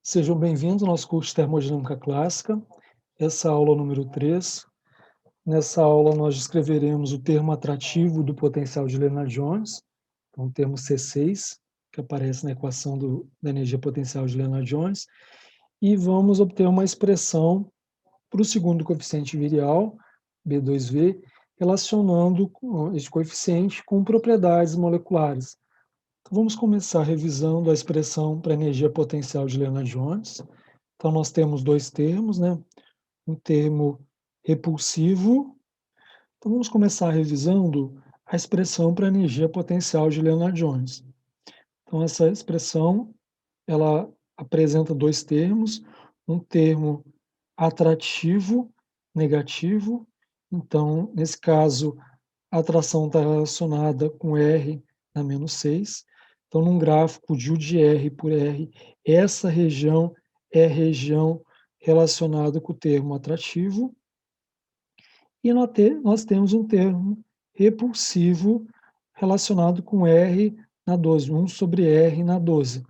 Sejam bem-vindos ao nosso curso de Termodinâmica Clássica. Essa é a aula número 3. Nessa aula, nós descreveremos o termo atrativo do potencial de Lennard-Jones, então, o termo C6, que aparece na equação da energia potencial de Lennard-Jones, e vamos obter uma expressão para o segundo coeficiente virial, B2V, relacionando esse coeficiente com propriedades moleculares. Então, vamos começar revisando a expressão para a energia potencial de Lennard-Jones. Então, nós temos dois termos, né? Um termo repulsivo. Então, vamos começar revisando a expressão para a energia potencial de Lennard-Jones. Então, essa expressão, ela apresenta dois termos, um termo atrativo, negativo. Então, nesse caso, a atração está relacionada com R na menos 6. Então, num gráfico de U de R por R, essa região é a região relacionada com o termo atrativo. E nós temos um termo repulsivo relacionado com R na 12, 1 sobre R na 12.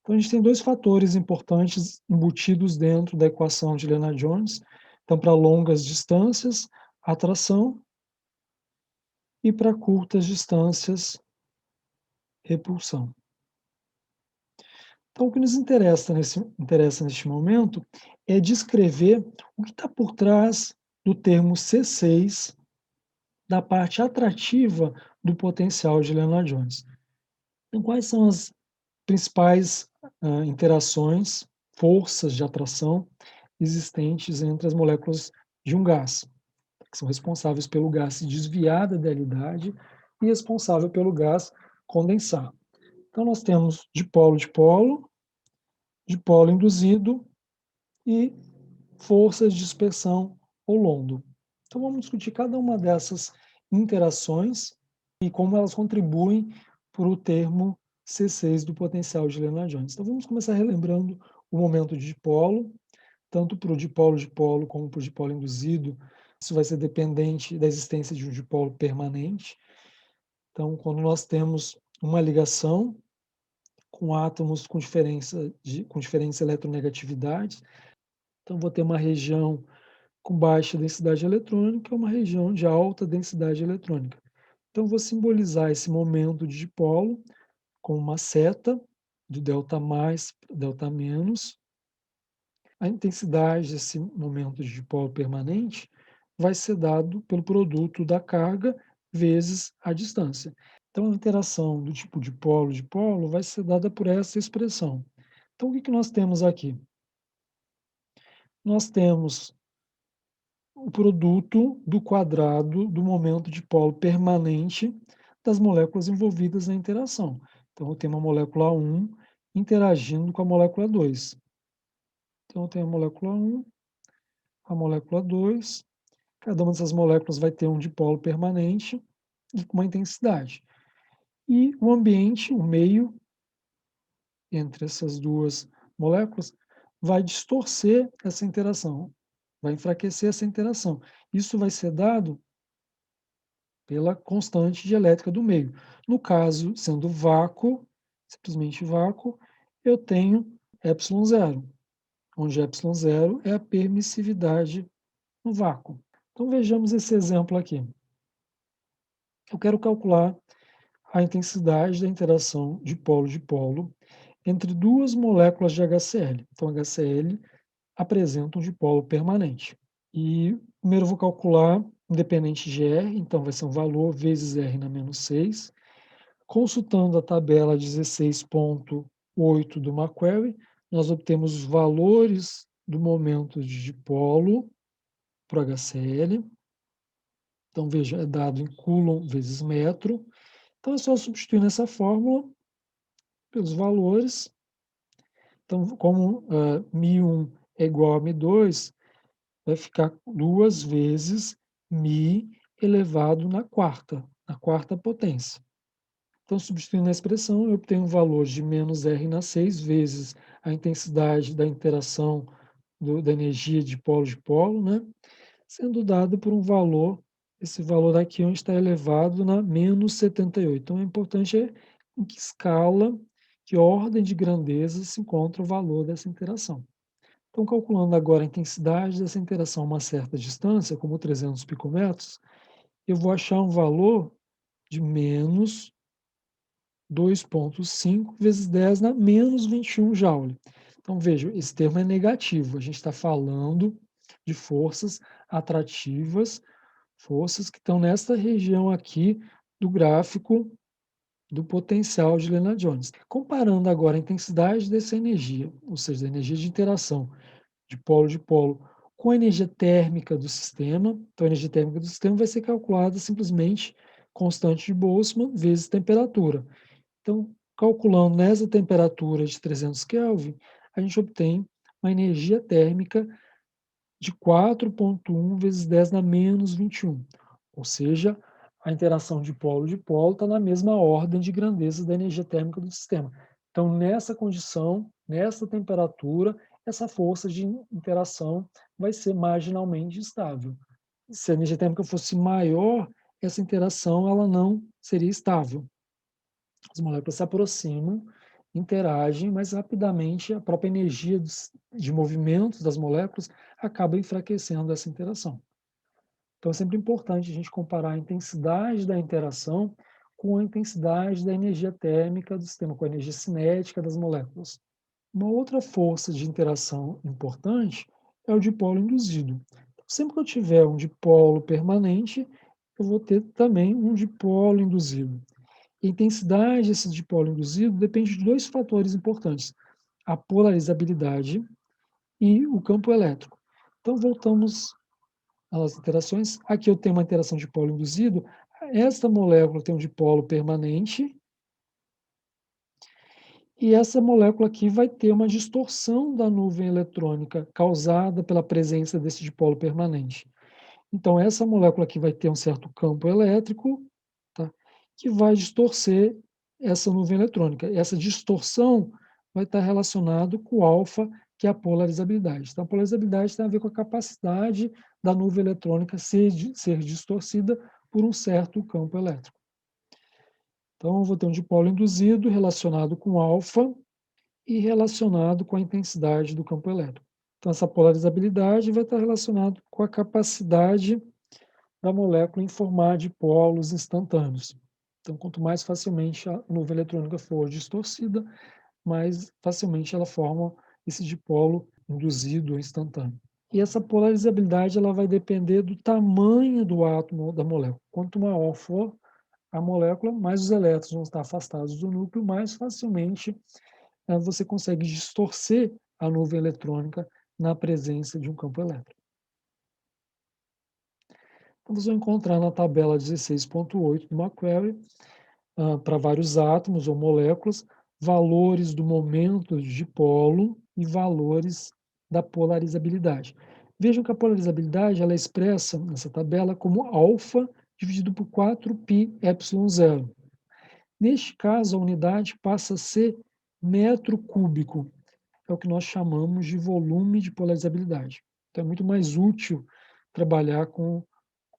Então, a gente tem dois fatores importantes embutidos dentro da equação de Lennard-Jones. Então, para longas distâncias, atração, e para curtas distâncias, repulsão. Então, o que nos interessa neste momento é descrever o que está por trás do termo C6, da parte atrativa do potencial de Lennard-Jones. Então, quais são as principais interações, forças de atração existentes entre as moléculas de um gás, que são responsáveis pelo gás se desviar da idealidade e responsável pelo gás condensar. Então, nós temos dipolo induzido e forças de dispersão ou London. Então, vamos discutir cada uma dessas interações e como elas contribuem para o termo C6 do potencial de Lennard-Jones. Então, vamos começar relembrando o momento de dipolo, tanto para o dipolo-dipolo como para o dipolo induzido. Isso vai ser dependente da existência de um dipolo permanente. Então, quando nós temos uma ligação com átomos com diferentes eletronegatividades, então vou ter uma região com baixa densidade eletrônica e uma região de alta densidade eletrônica. Então, vou simbolizar esse momento de dipolo com uma seta de delta mais para delta menos. A intensidade desse momento de dipolo permanente vai ser dado pelo produto da carga vezes a distância. Então, a interação do tipo dipolo-dipolo vai ser dada por essa expressão. Então, o que nós temos aqui? Nós temos o produto do quadrado do momento de dipolo permanente das moléculas envolvidas na interação. Então, eu tenho uma molécula 1 interagindo com a molécula 2. Então, eu tenho a molécula 1, a molécula 2. Cada uma dessas moléculas vai ter um dipolo permanente e com uma intensidade. E o ambiente, o meio entre essas duas moléculas, vai distorcer essa interação, vai enfraquecer essa interação. Isso vai ser dado pela constante dielétrica do meio. No caso, sendo vácuo, simplesmente vácuo, eu tenho ε0, onde ε0 é a permissividade no vácuo. Então vejamos esse exemplo aqui. Eu quero calcular a intensidade da interação dipolo-dipolo entre duas moléculas de HCl. Então, HCl apresenta um dipolo permanente. E primeiro eu vou calcular independente de R, então vai ser um valor vezes R na menos 6. Consultando a tabela 16.8 do Macquarie, nós obtemos os valores do momento de dipolo para o HCl. Então, veja, é dado em Coulomb vezes metro. Então, é só substituir nessa fórmula pelos valores. Então, como μ1 é igual a μ2, vai ficar 2 vezes μ elevado na quarta potência. Então, substituindo a expressão, eu obtenho um valor de menos R na 6 vezes a intensidade da interação da energia de polo, né? Sendo dado por um valor, esse valor aqui onde está elevado na menos 78. Então, é importante em que escala, que ordem de grandeza se encontra o valor dessa interação. Então, calculando agora a intensidade dessa interação a uma certa distância, como 300 picometros, eu vou achar um valor de menos 2,5 vezes 10 na menos 21 joule. Então, veja, esse termo é negativo. A gente está falando de forças atrativas, forças que estão nesta região aqui do gráfico do potencial de Lennard-Jones. Comparando agora a intensidade dessa energia, ou seja, a energia de interação de polo, com a energia térmica do sistema. Então, a energia térmica do sistema vai ser calculada simplesmente constante de Boltzmann vezes temperatura. Então, calculando nessa temperatura de 300 Kelvin, a gente obtém uma energia térmica de 4,1 vezes 10 na menos 21. Ou seja, a interação de polo está na mesma ordem de grandeza da energia térmica do sistema. Então, nessa condição, nessa temperatura, essa força de interação vai ser marginalmente estável. Se a energia térmica fosse maior, essa interação ela não seria estável. As moléculas se aproximam, interagem, mas rapidamente a própria energia de movimentos das moléculas acaba enfraquecendo essa interação. Então é sempre importante a gente comparar a intensidade da interação com a intensidade da energia térmica do sistema, com a energia cinética das moléculas. Uma outra força de interação importante é o dipolo induzido. Então, sempre que eu tiver um dipolo permanente, eu vou ter também um dipolo induzido. A intensidade desse dipolo induzido depende de dois fatores importantes: a polarizabilidade e o campo elétrico. Então, voltamos às interações. Aqui eu tenho uma interação de dipolo induzido. Esta molécula tem um dipolo permanente e essa molécula aqui vai ter uma distorção da nuvem eletrônica causada pela presença desse dipolo permanente. Então, essa molécula aqui vai ter um certo campo elétrico, tá, que vai distorcer essa nuvem eletrônica. Essa distorção vai estar relacionado com o alfa, que é a polarizabilidade. Então, a polarizabilidade tem a ver com a capacidade da nuvem eletrônica ser distorcida por um certo campo elétrico. Então, eu vou ter um dipolo induzido relacionado com alfa e relacionado com a intensidade do campo elétrico. Então, essa polarizabilidade vai estar relacionada com a capacidade da molécula em formar dipolos instantâneos. Então, quanto mais facilmente a nuvem eletrônica for distorcida, mais facilmente ela forma esse dipolo induzido ou instantâneo. E essa polarizabilidade ela vai depender do tamanho do átomo da molécula. Quanto maior for a molécula, mais os elétrons vão estar afastados do núcleo, mais facilmente você consegue distorcer a nuvem eletrônica na presença de um campo elétrico. Então, vocês vão encontrar na tabela 16.8 do Macquarie, para vários átomos ou moléculas, valores do momento de dipolo e valores da polarizabilidade. Vejam que a polarizabilidade ela é expressa nessa tabela como alfa dividido por 4πε0. Neste caso, a unidade passa a ser metro cúbico, é o que nós chamamos de volume de polarizabilidade. Então, é muito mais útil trabalhar com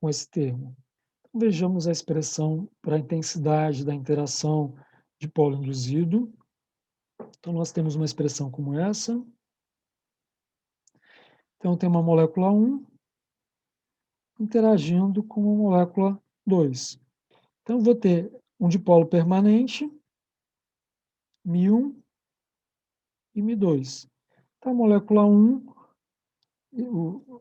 esse termo. Então, vejamos a expressão para a intensidade da interação de polo induzido. Então, nós temos uma expressão como essa. Então, tem uma molécula 1 interagindo com uma molécula 2. Então, eu vou ter um dipolo permanente, Mi1 e Mi2. Então, a molécula 1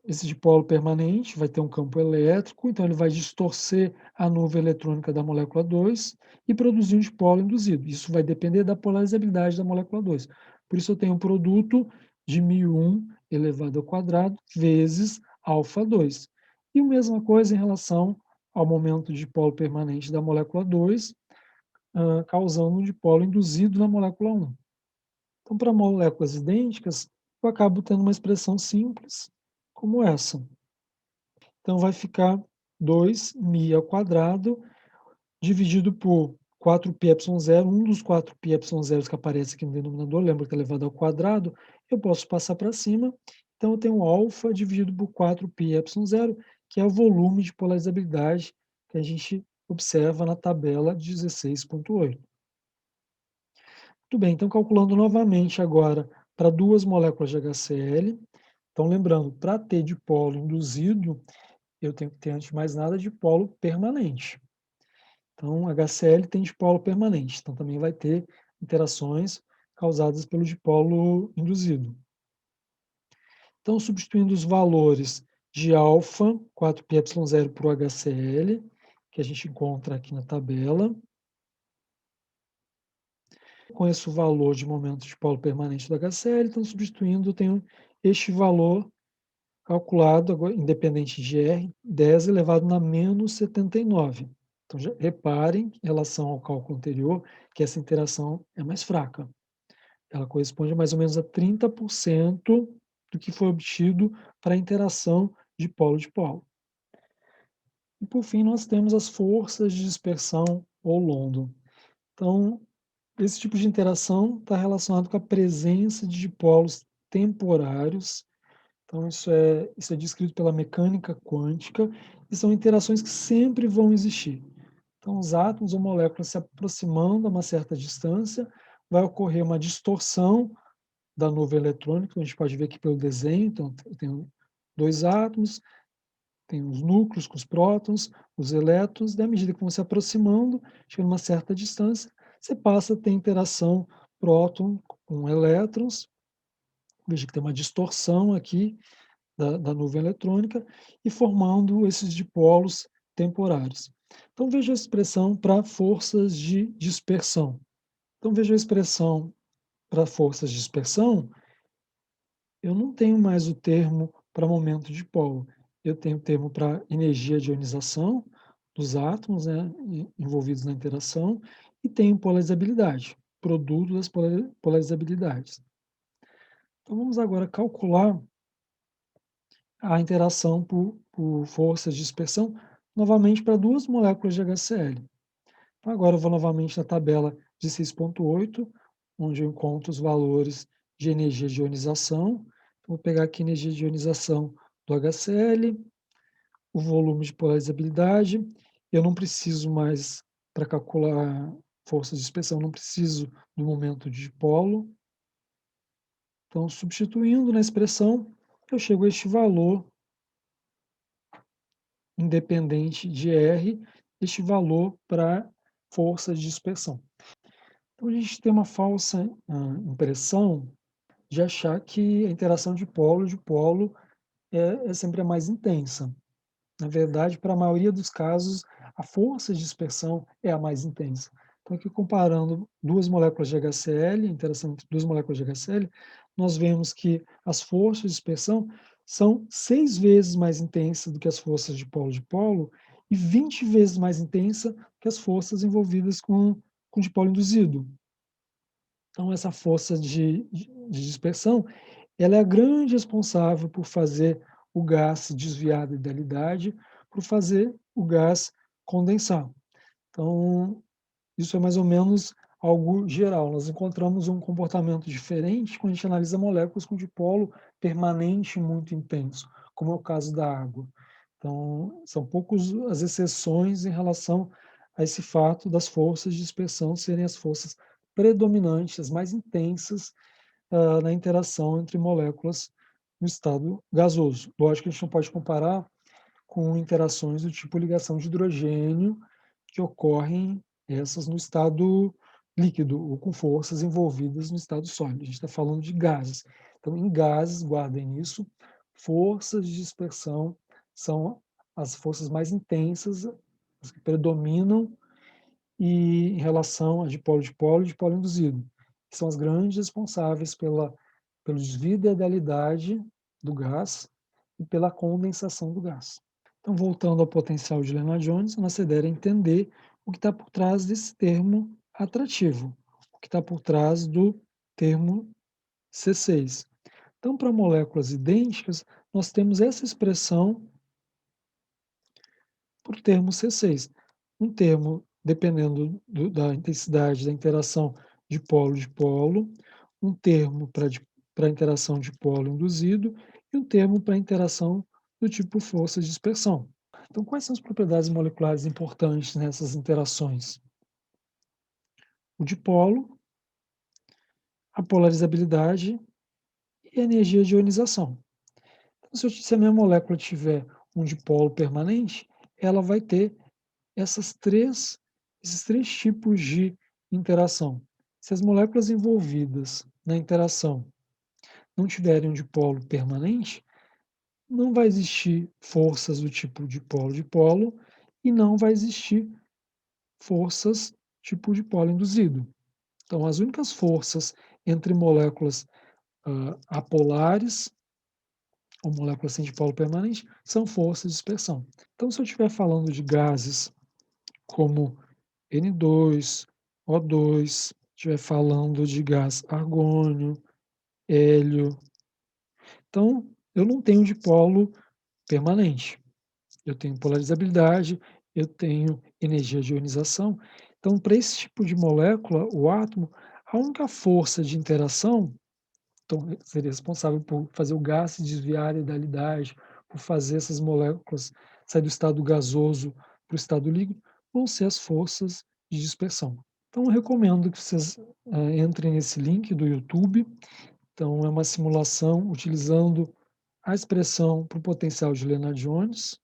esse dipolo permanente vai ter um campo elétrico, então ele vai distorcer a nuvem eletrônica da molécula 2 e produzir um dipolo induzido. Isso vai depender da polarizabilidade da molécula 2. Por isso eu tenho um produto de μ1 elevado ao quadrado vezes alfa 2. E a mesma coisa em relação ao momento de dipolo permanente da molécula 2, causando um dipolo induzido na molécula 1. Então, para moléculas idênticas, eu acabo tendo uma expressão simples, como essa. Então, vai ficar 2μ ao quadrado, dividido por 4πε0, um dos 4πε0 que aparece aqui no denominador, lembra que é elevado ao quadrado, eu posso passar para cima, então eu tenho alfa dividido por 4πε0, que é o volume de polarizabilidade que a gente observa na tabela 16.8. Muito bem, então calculando novamente agora para 2 moléculas de HCl. Então lembrando, para ter dipolo induzido, eu tenho que ter, antes de mais nada, dipolo permanente. Então, HCl tem dipolo permanente, então também vai ter interações causadas pelo dipolo induzido. Então, substituindo os valores de alfa, 4πε0 por HCl, que a gente encontra aqui na tabela, conheço o valor de momento de polo permanente do HCl, então substituindo eu tenho este valor calculado, agora, independente de R, 10 elevado na menos 79. Então, já reparem, em relação ao cálculo anterior, que essa interação é mais fraca. Ela corresponde a mais ou menos a 30% do que foi obtido para a interação de polo-dipolo. E, por fim, nós temos as forças de dispersão ou London. Então, esse tipo de interação está relacionado com a presença de dipolos temporários. Então, isso é descrito pela mecânica quântica e são interações que sempre vão existir. Então, os átomos ou moléculas se aproximando a uma certa distância, vai ocorrer uma distorção da nuvem eletrônica, a gente pode ver aqui pelo desenho. Então, eu tenho dois átomos, tem os núcleos com os prótons, os elétrons, e à medida que vão se aproximando, chegando a uma certa distância, você passa a ter interação próton com elétrons. Veja que tem uma distorção aqui da nuvem eletrônica e formando esses dipolos temporários. Então, veja a expressão para forças de dispersão. Então, veja a expressão para forças de dispersão. Eu não tenho mais o termo para momento de dipolo. Eu tenho o termo para energia de ionização dos átomos, né, envolvidos na interação, e tenho polarizabilidade, produto das polarizabilidades. Então, vamos agora calcular a interação por forças de dispersão, novamente para duas moléculas de HCl. Então, agora eu vou novamente na tabela de 6.8, onde eu encontro os valores de energia de ionização. Vou pegar aqui a energia de ionização do HCl, o volume de polarizabilidade. Eu não preciso mais, para calcular força de dispersão, não preciso do momento de dipolo. Então, substituindo na expressão, eu chego a este valor independente de R, este valor para força de dispersão. Então, a gente tem uma falsa impressão de achar que a interação de polo é sempre a mais intensa. Na verdade, para a maioria dos casos, a força de dispersão é a mais intensa. Então, aqui comparando duas moléculas de HCl, interação entre duas moléculas de HCl, nós vemos que as forças de dispersão são 6 vezes mais intensas do que as forças de polo e 20 vezes mais intensa que as forças envolvidas com dipolo induzido. Então, essa força de dispersão, ela é a grande responsável por fazer o gás desviar da idealidade, por fazer o gás condensar. Então, isso é mais ou menos algo geral. Nós encontramos um comportamento diferente quando a gente analisa moléculas com dipolo permanente muito intenso, como é o caso da água. Então, são poucas as exceções em relação a esse fato das forças de dispersão serem as forças predominantes, as mais intensas, na interação entre moléculas no estado gasoso. Lógico que a gente não pode comparar com interações do tipo ligação de hidrogênio, que ocorrem essas no estado líquido, ou com forças envolvidas no estado sólido. A gente está falando de gases. Então, em gases, guardem isso, forças de dispersão são as forças mais intensas, as que predominam, e em relação a dipolo e dipolo induzido, que são as grandes responsáveis pelo desvio da idealidade do gás e pela condensação do gás. Então, voltando ao potencial de Lennard-Jones, nossa ideia era entender o que está por trás desse termo atrativo, o que está por trás do termo C6. Então, para moléculas idênticas, nós temos essa expressão por termo C6. Um termo, dependendo da intensidade da interação de polo, um termo para interação de polo induzido e um termo para interação do tipo força de dispersão. Então, quais são as propriedades moleculares importantes nessas interações? O dipolo a polarizabilidade e a energia de ionização. Então, se a minha molécula tiver um dipolo permanente, ela vai ter essas três, esses três tipos de interação. Se as moléculas envolvidas na interação não tiverem um dipolo permanente, não vai existir forças do tipo dipolo-dipolo e não vai existir forças tipo dipolo induzido. Então, as únicas forças entre moléculas apolares ou moléculas sem dipolo permanente são forças de dispersão. Então, se eu estiver falando de gases como N2, O2, estiver falando de gás argônio, hélio, então eu não tenho dipolo permanente. Eu tenho polarizabilidade, eu tenho energia de ionização. Então, para esse tipo de molécula, o átomo, a única força de interação, então, seria responsável por fazer o gás se desviar da idealidade, por fazer essas moléculas sair do estado gasoso para o estado líquido, vão ser as forças de dispersão. Então, eu recomendo que vocês entrem nesse link do YouTube. Então, é uma simulação utilizando a expressão para o potencial de Lennard-Jones,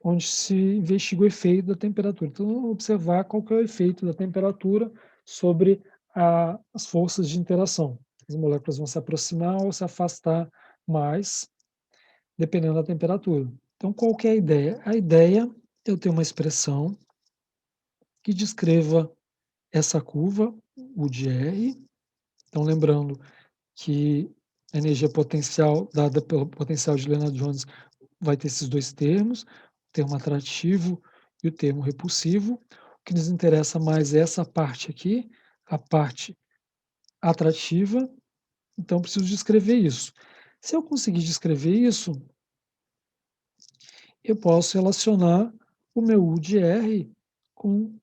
onde se investiga o efeito da temperatura. Então, observar qual que é o efeito da temperatura sobre as forças de interação. As moléculas vão se aproximar ou se afastar mais, dependendo da temperatura. Então, qual que é a ideia? A ideia é eu ter uma expressão que descreva essa curva, U de R. Então, lembrando que a energia potencial dada pelo potencial de Lennard-Jones vai ter esses dois termos, o termo atrativo e o termo repulsivo. O que nos interessa mais é essa parte aqui, a parte atrativa, então preciso descrever isso. Se eu conseguir descrever isso, eu posso relacionar o meu U de R com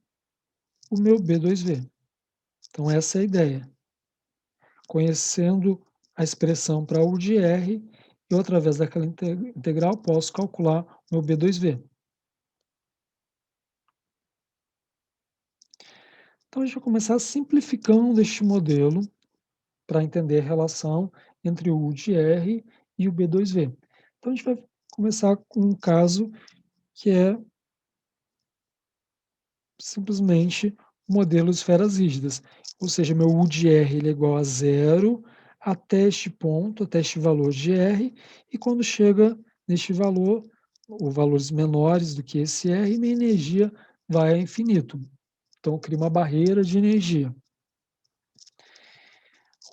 o meu B2V. Então essa é a ideia. Conhecendo a expressão para U de R, eu através daquela integral posso calcular o meu B2V. Então, a gente vai começar simplificando este modelo para entender a relação entre o U de R e o B2V. Então, a gente vai começar com um caso que é simplesmente o modelo de esferas rígidas, ou seja, meu U de R ele é igual a zero até este ponto, até este valor de R, e quando chega neste valor, ou valores menores do que esse R, minha energia vai a infinito. Então, eu crio uma barreira de energia.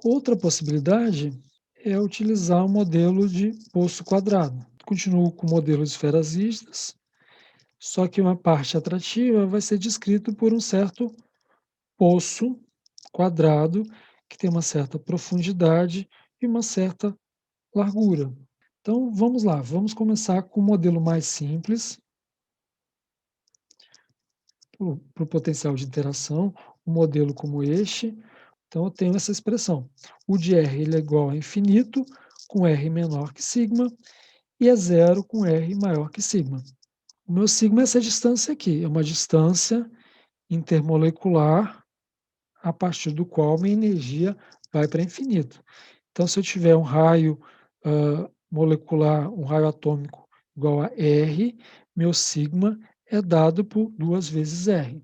Outra possibilidade é utilizar o modelo de poço quadrado. Continuo com o modelo de esferas rígidas, só que uma parte atrativa vai ser descrito por um certo poço quadrado que tem uma certa profundidade e uma certa largura. Então, vamos lá, vamos começar com o modelo mais simples, para o potencial de interação, um modelo como este. Então, eu tenho essa expressão. O de R ele é igual a infinito, com R menor que sigma, e é zero com R maior que sigma. O meu sigma é essa distância aqui, é uma distância intermolecular a partir do qual minha energia vai para infinito. Então, se eu tiver um raio molecular, um raio atômico igual a R, meu sigma é dado por 2 vezes R.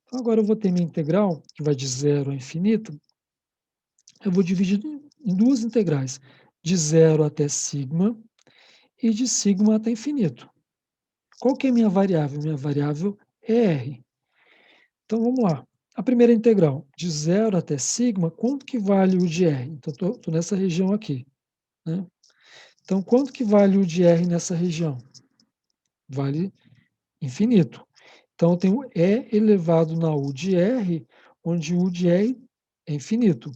Então, agora eu vou ter minha integral, que vai de zero a infinito, eu vou dividir em duas integrais, de zero até sigma e de sigma até infinito. Qual que é a minha variável? Minha variável é R. Então, vamos lá. A primeira integral, de zero até sigma, quanto que vale o de R? Então, estou nessa região aqui. Né? Então, quanto que vale o de R nessa região? Vale infinito. Então, eu tenho E elevado na U de R, onde U de R é infinito.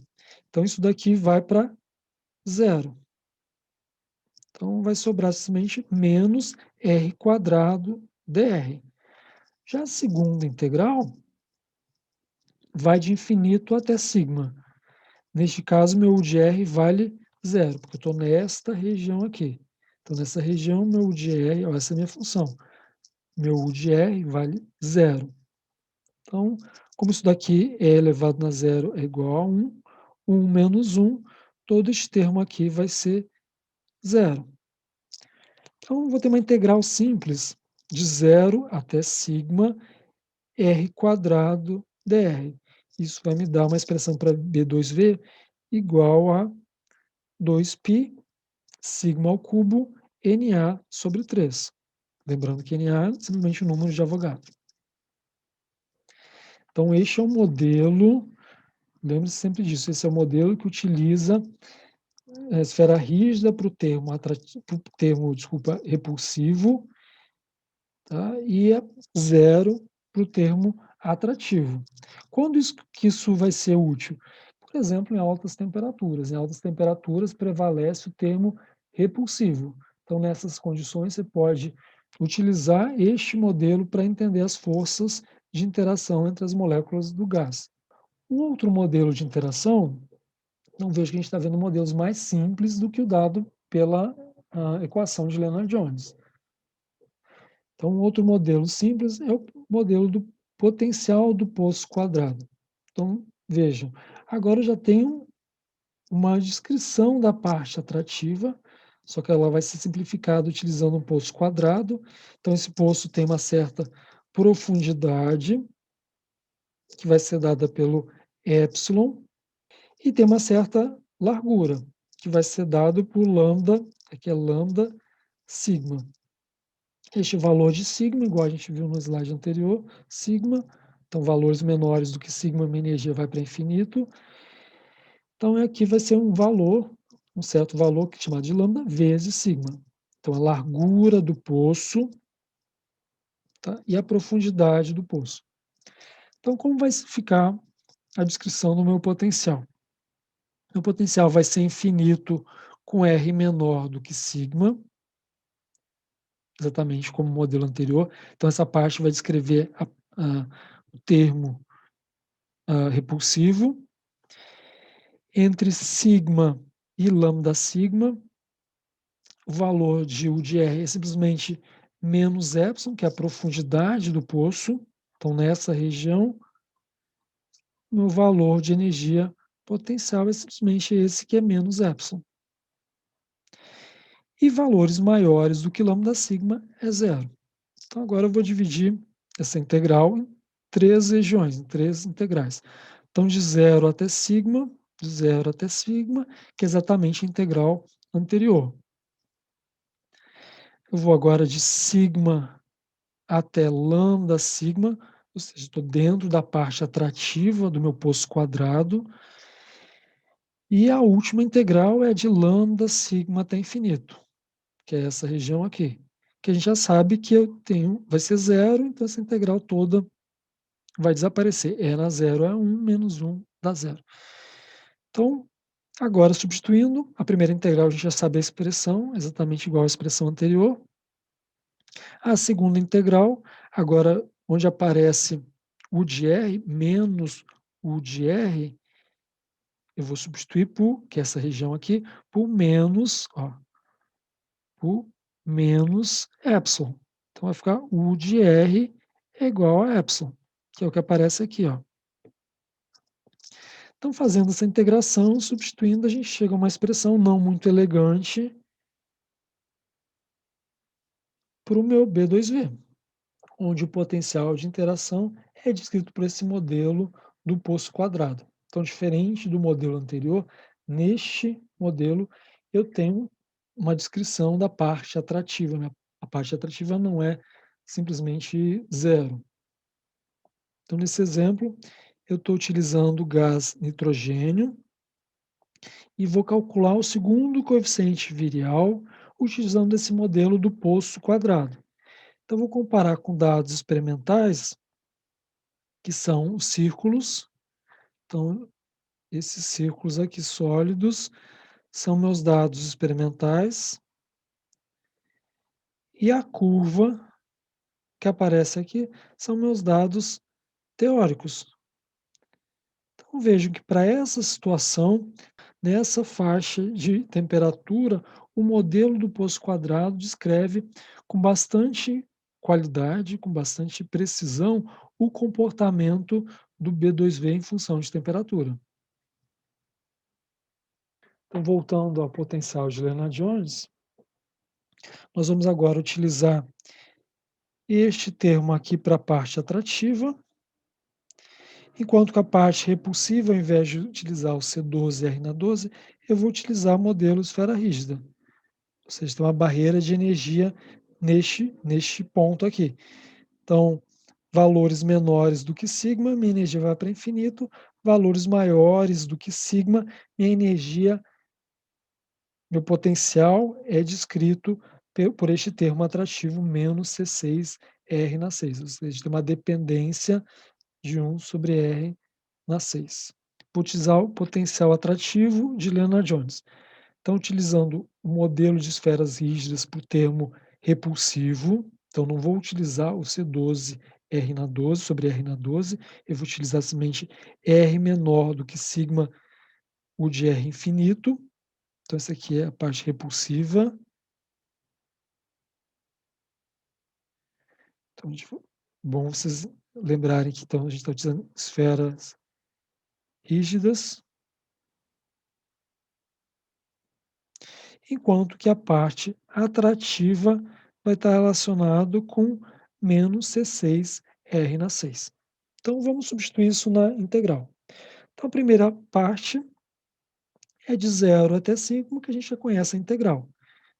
Então, isso daqui vai para zero. Então, vai sobrar simplesmente menos R quadrado dr. Já a segunda integral vai de infinito até sigma. Neste caso, meu U de R vale zero, porque eu estou nesta região aqui. Então, nessa região, meu U de R, ó, essa é a minha função. Meu U de R vale zero. Então, como isso daqui é elevado a zero é igual a 1, 1 menos 1, todo este termo aqui vai ser zero. Então, vou ter uma integral simples de 0 até sigma r quadrado dr. Isso vai me dar uma expressão para B2V igual a 2π sigma ao cubo Na sobre 3. Lembrando que Na é simplesmente o número de Avogadro. Então, este é o modelo, lembre-se sempre disso, esse é o modelo que utiliza a esfera rígida para o termo, repulsivo, tá? E é zero para o termo atrativo. Quando que isso vai ser útil? Por exemplo, em altas temperaturas. Em altas temperaturas prevalece o termo repulsivo. Então, nessas condições, você pode utilizar este modelo para entender as forças de interação entre as moléculas do gás. Um outro modelo de interação, não vejo que a gente está vendo modelos mais simples do que o dado pela equação de Lennard-Jones. Então, um outro modelo simples é o modelo do potencial do poço quadrado. Então, vejam, agora eu já tenho uma descrição da parte atrativa, só que ela vai ser simplificada utilizando um poço quadrado. Então, esse poço tem uma certa profundidade, que vai ser dada pelo epsilon, e tem uma certa largura, que vai ser dado por lambda, aqui é lambda sigma. Este valor de sigma, igual a gente viu no slide anterior, sigma, então valores menores do que sigma, minha energia vai para infinito. Então aqui vai ser um valor, um certo valor que é chamado de lambda vezes sigma. Então a largura do poço, tá? E a profundidade do poço. Então como vai ficar a descrição do meu potencial? Meu potencial vai ser infinito com R menor do que sigma, exatamente como o modelo anterior. Então essa parte vai descrever o termo repulsivo. Entre sigma e lambda sigma, o valor de U de R é simplesmente menos epsilon, que é a profundidade do poço. Então, nessa região, o valor de energia potencial é simplesmente esse, que é menos epsilon. E valores maiores do que lambda sigma é zero. Então, agora eu vou dividir essa integral em 3 regiões, em 3 integrais. Então, de 0 até sigma, de 0 até sigma, que é exatamente a integral anterior. Eu vou agora de sigma até lambda sigma, ou seja, estou dentro da parte atrativa do meu poço quadrado. E a última integral é de lambda sigma até infinito, que é essa região aqui. Que a gente já sabe que eu tenho, vai ser zero, então essa integral toda vai desaparecer. Era zero é 1, menos 1 dá zero. Então, agora substituindo, a primeira integral a gente já sabe a expressão, exatamente igual à expressão anterior. A segunda integral, agora onde aparece U de R menos U de R, eu vou substituir por, que é essa região aqui, por menos, ó, por menos epsilon. Então vai ficar U de R é igual a epsilon, que é o que aparece aqui, ó. Então, fazendo essa integração, substituindo, a gente chega a uma expressão não muito elegante para o meu B2V, onde o potencial de interação é descrito por esse modelo do poço quadrado. Então, diferente do modelo anterior, neste modelo eu tenho uma descrição da parte atrativa, né? A parte atrativa não é simplesmente zero. Então, nesse exemplo, eu estou utilizando o gás nitrogênio e vou calcular o segundo coeficiente virial utilizando esse modelo do poço quadrado. Então, vou comparar com dados experimentais, que são os círculos. Então, esses círculos aqui sólidos são meus dados experimentais. E a curva que aparece aqui são meus dados teóricos. Então, vejo que para essa situação, nessa faixa de temperatura, o modelo do poço quadrado descreve com bastante qualidade, com bastante precisão, o comportamento do B2V em função de temperatura. Então, voltando ao potencial de Lennard-Jones, nós vamos agora utilizar este termo aqui para a parte atrativa, enquanto que a parte repulsiva, ao invés de utilizar o C12 e R na 12, eu vou utilizar o modelo esfera rígida. Ou seja, tem uma barreira de energia neste ponto aqui. Então, valores menores do que sigma, minha energia vai para infinito, valores maiores do que sigma, minha energia, meu potencial é descrito por este termo atrativo menos C6R na 6, ou seja, tem uma dependência de 1 sobre R na 6. Vou utilizar o potencial atrativo de Lennard-Jones. Então, utilizando o modelo de esferas rígidas para o termo repulsivo, então não vou utilizar o C12 R na 12 sobre R na 12, eu vou utilizar simplesmente R menor do que sigma U de R infinito. Então, essa aqui é a parte repulsiva. Então, bom vocês lembrarem que então, a gente está utilizando esferas rígidas, enquanto que a parte atrativa vai estar relacionado com menos C6R na 6. Então, vamos substituir isso na integral. Então, a primeira parte é de 0 até 5, que a gente já conhece a integral.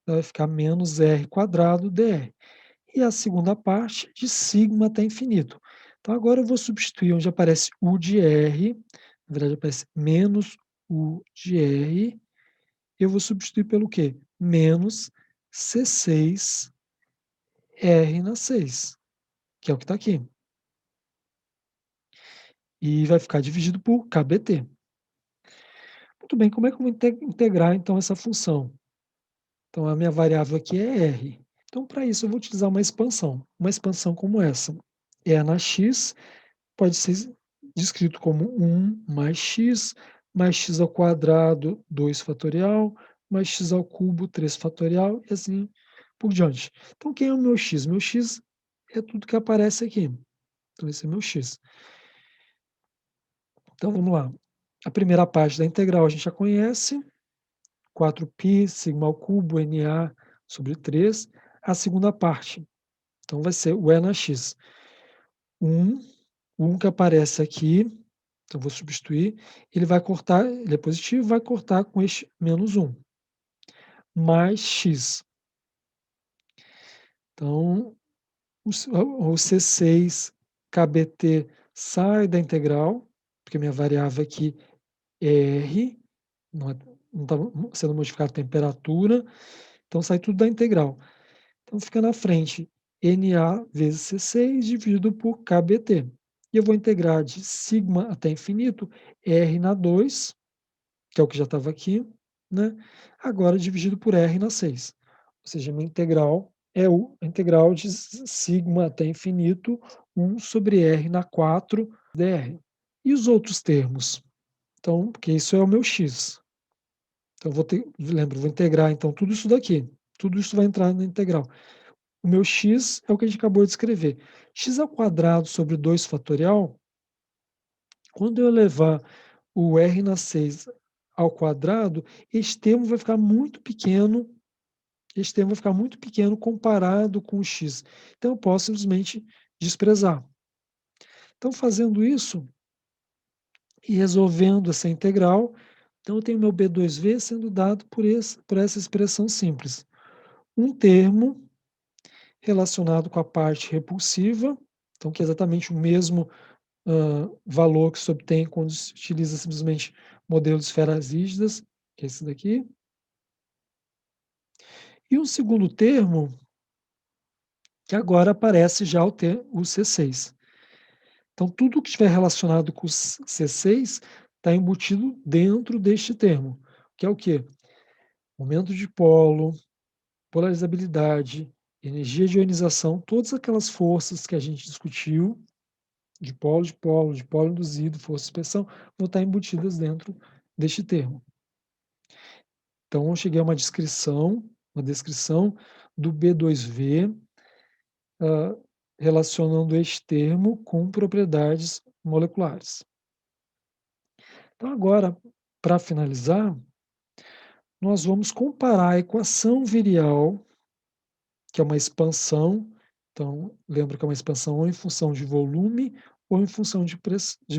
Então, vai ficar menos R quadrado dr. E a segunda parte de sigma até infinito. Então, agora eu vou substituir onde aparece U de R, na verdade aparece menos U de R, eu vou substituir pelo quê? Menos C6R na 6, que é o que está aqui. E vai ficar dividido por KBT. Muito bem, como é que eu vou integrar então essa função? Então a minha variável aqui é R. Então para isso eu vou utilizar uma expansão. Uma expansão como essa. E na x pode ser descrito como 1 mais x ao quadrado 2 fatorial, mais x ao cubo 3 fatorial e assim por diante. Então quem é o meu x? Meu x é tudo que aparece aqui. Então esse é meu x. Então vamos lá. A primeira parte da integral a gente já conhece, 4π, sigma ao cubo, NA sobre 3. A segunda parte, então vai ser o E na x. 1, o 1 que aparece aqui, então vou substituir, ele vai cortar, ele é positivo, vai cortar com este menos 1, mais x. Então, o C6 KBT sai da integral, porque minha variável aqui é R, não está sendo modificada a temperatura, então sai tudo da integral. Então fica na frente NA vezes C6 dividido por KBT. E eu vou integrar de sigma até infinito R na 2, que é o que já estava aqui, né? Agora dividido por R na 6. Ou seja, minha integral é a integral de sigma até infinito 1 sobre R na 4 dr. E os outros termos? Então, porque isso é o meu x. Então, vou integrar então tudo isso daqui. Tudo isso vai entrar na integral. O meu x é o que a gente acabou de escrever. X ao quadrado sobre 2 fatorial, quando eu elevar o R na 6 ao quadrado, esse termo vai ficar muito pequeno, esse termo vai ficar muito pequeno comparado com o x. Então, eu posso simplesmente desprezar. Então, fazendo isso e resolvendo essa integral, então eu tenho meu B2V sendo dado por essa expressão simples. Um termo relacionado com a parte repulsiva, então que é exatamente o mesmo valor que se obtém quando se utiliza simplesmente modelo de esferas rígidas, que é esse daqui. E um segundo termo, que agora aparece já o C6. Então, tudo que estiver relacionado com o C6 está embutido dentro deste termo, que é o quê? Momento de polo, polarizabilidade, energia de ionização, todas aquelas forças que a gente discutiu, de polo induzido, força de suspensão, vão estar embutidas dentro deste termo. Então, eu cheguei a uma descrição do B2V, relacionando este termo com propriedades moleculares. Então, agora, para finalizar, nós vamos comparar a equação virial, que é uma expansão, então lembra que é uma expansão ou em função de volume ou em função de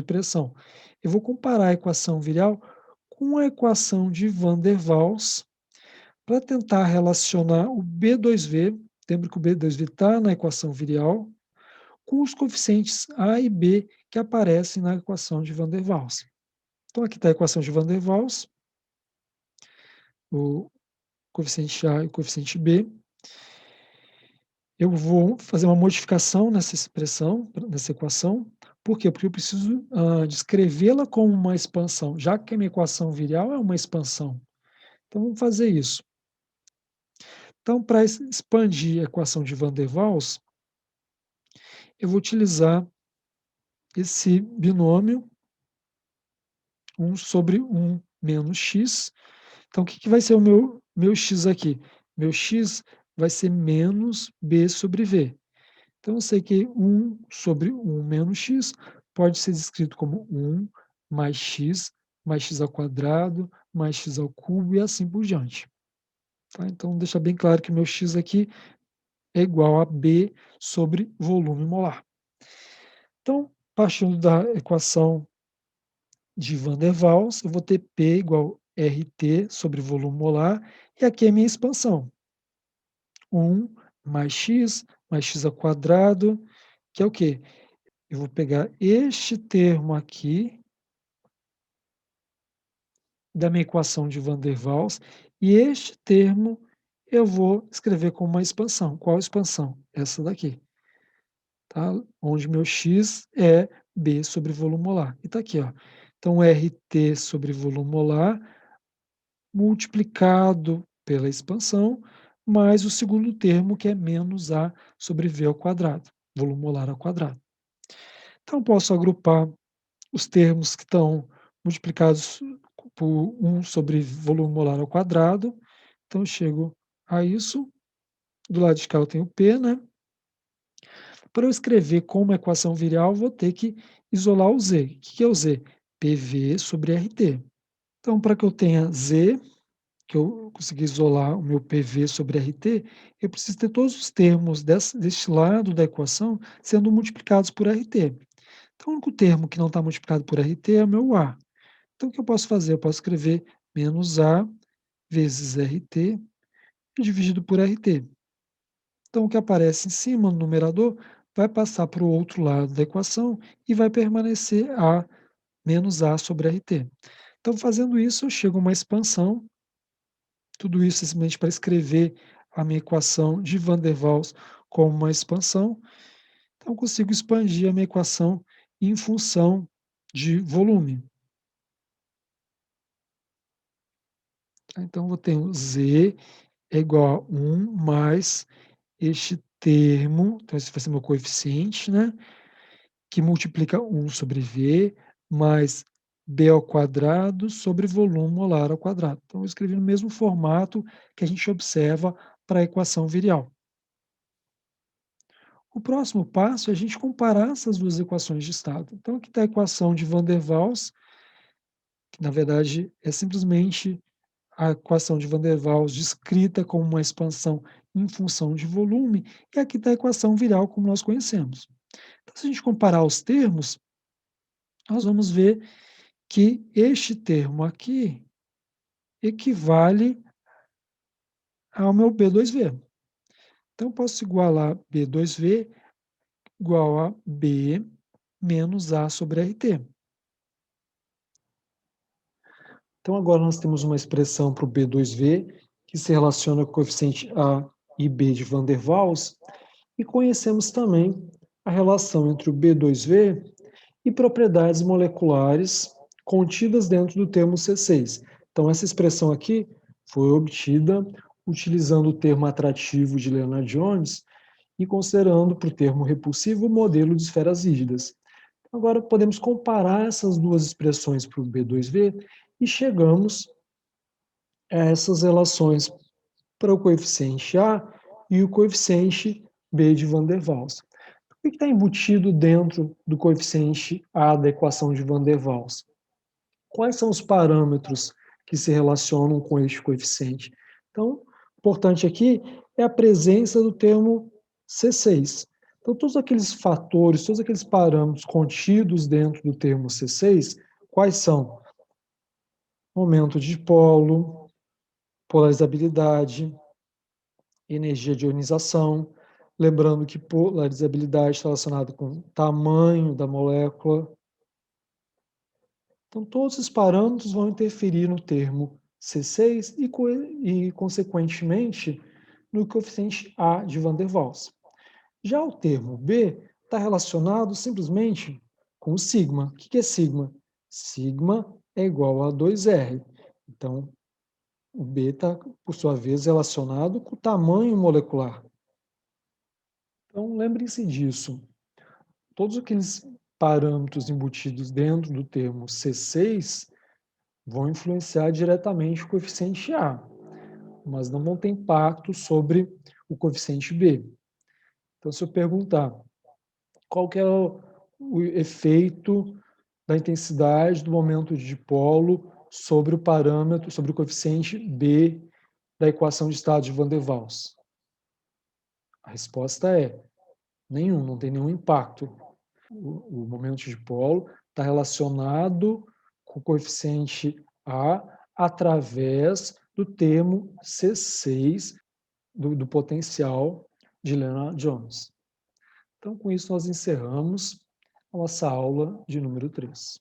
pressão. Eu vou comparar a equação virial com a equação de Van der Waals para tentar relacionar o B2V, lembra que o B2V está na equação virial, com os coeficientes A e B que aparecem na equação de Van der Waals. Então aqui está a equação de Van der Waals, o coeficiente A e o coeficiente B. Eu vou fazer uma modificação nessa expressão, nessa equação. Por quê? Porque eu preciso descrevê-la como uma expansão, já que a minha equação virial é uma expansão. Então, vamos fazer isso. Então, para expandir a equação de Van der Waals, eu vou utilizar esse binômio 1 sobre 1 menos x. Então, o que vai ser o meu x aqui? Meu x vai ser menos b sobre v. Então, eu sei que 1 sobre 1 menos x pode ser escrito como 1 mais x ao quadrado, mais x ao cubo e assim por diante. Tá? Então, deixa bem claro que o meu x aqui é igual a B sobre volume molar. Então, partindo da equação de Van der Waals, eu vou ter P igual RT sobre volume molar, e aqui é a minha expansão. 1 mais x ao quadrado, que é o quê? Eu vou pegar este termo aqui, da minha equação de Van der Waals, e este termo eu vou escrever como uma expansão. Qual expansão? Essa daqui. Tá? Onde meu x é B sobre volume molar. E está aqui, ó. Então, RT sobre volume molar multiplicado pela expansão, mais o segundo termo, que é menos A sobre V ao quadrado, volume molar ao quadrado. Então, posso agrupar os termos que estão multiplicados por 1 sobre volume molar ao quadrado. Então, eu chego a isso. Do lado de cá eu tenho P, né? Para eu escrever como equação virial, vou ter que isolar o Z. O que é o Z? PV sobre RT. Então, para que eu tenha Z, que eu consegui isolar o meu PV sobre RT, eu preciso ter todos os termos deste lado da equação sendo multiplicados por RT. Então, o único termo que não está multiplicado por RT é o meu A. Então, o que eu posso fazer? Eu posso escrever menos A vezes RT dividido por RT. Então, o que aparece em cima no numerador vai passar para o outro lado da equação e vai permanecer A menos A sobre RT. Então, fazendo isso, eu chego a uma expansão. Tudo isso é simplesmente para escrever a minha equação de Van der Waals como uma expansão. Então, eu consigo expandir a minha equação em função de volume. Então, eu tenho Z é igual a 1 mais este termo, então esse vai ser meu coeficiente, né? Que multiplica 1 sobre V mais B ao quadrado sobre volume molar ao quadrado. Então, eu escrevi no mesmo formato que a gente observa para a equação virial. O próximo passo é a gente comparar essas duas equações de estado. Então, aqui está a equação de Van der Waals, que na verdade é simplesmente a equação de Van der Waals descrita como uma expansão em função de volume, e aqui está a equação virial como nós conhecemos. Então, se a gente comparar os termos, nós vamos ver que este termo aqui equivale ao meu B2V. Então, eu posso igualar B2V igual a B menos A sobre RT. Então, agora nós temos uma expressão para o B2V que se relaciona com o coeficiente A e B de Van der Waals, e conhecemos também a relação entre o B2V e propriedades moleculares contidas dentro do termo C6. Então, essa expressão aqui foi obtida utilizando o termo atrativo de Lennard-Jones e considerando para o termo repulsivo o modelo de esferas rígidas. Agora, podemos comparar essas duas expressões para o B2V e chegamos a essas relações para o coeficiente A e o coeficiente B de Van der Waals. O que está embutido dentro do coeficiente A da equação de Van der Waals? Quais são os parâmetros que se relacionam com este coeficiente. Então, o importante aqui é a presença do termo C6. Então, todos aqueles fatores, todos aqueles parâmetros contidos dentro do termo C6, quais são? Momento de dipolo, polarizabilidade, energia de ionização. Lembrando que polarizabilidade está relacionada com o tamanho da molécula. Então, todos esses parâmetros vão interferir no termo C6 e consequentemente, no coeficiente A de Van der Waals. Já o termo B está relacionado simplesmente com o sigma. O que é sigma? Sigma é igual a 2R. Então, o B está, por sua vez, relacionado com o tamanho molecular. Então, lembrem-se disso. Todos aqueles parâmetros embutidos dentro do termo C6 vão influenciar diretamente o coeficiente A, mas não vão ter impacto sobre o coeficiente B. Então, se eu perguntar qual que é o efeito da intensidade do momento de dipolo sobre o parâmetro, sobre o coeficiente B da equação de estado de Van der Waals? A resposta é nenhum, não tem nenhum impacto. O momento de dipolo está relacionado com o coeficiente A através do termo C6 do potencial de Lennard-Jones. Então, com isso, nós encerramos a nossa aula de número 3.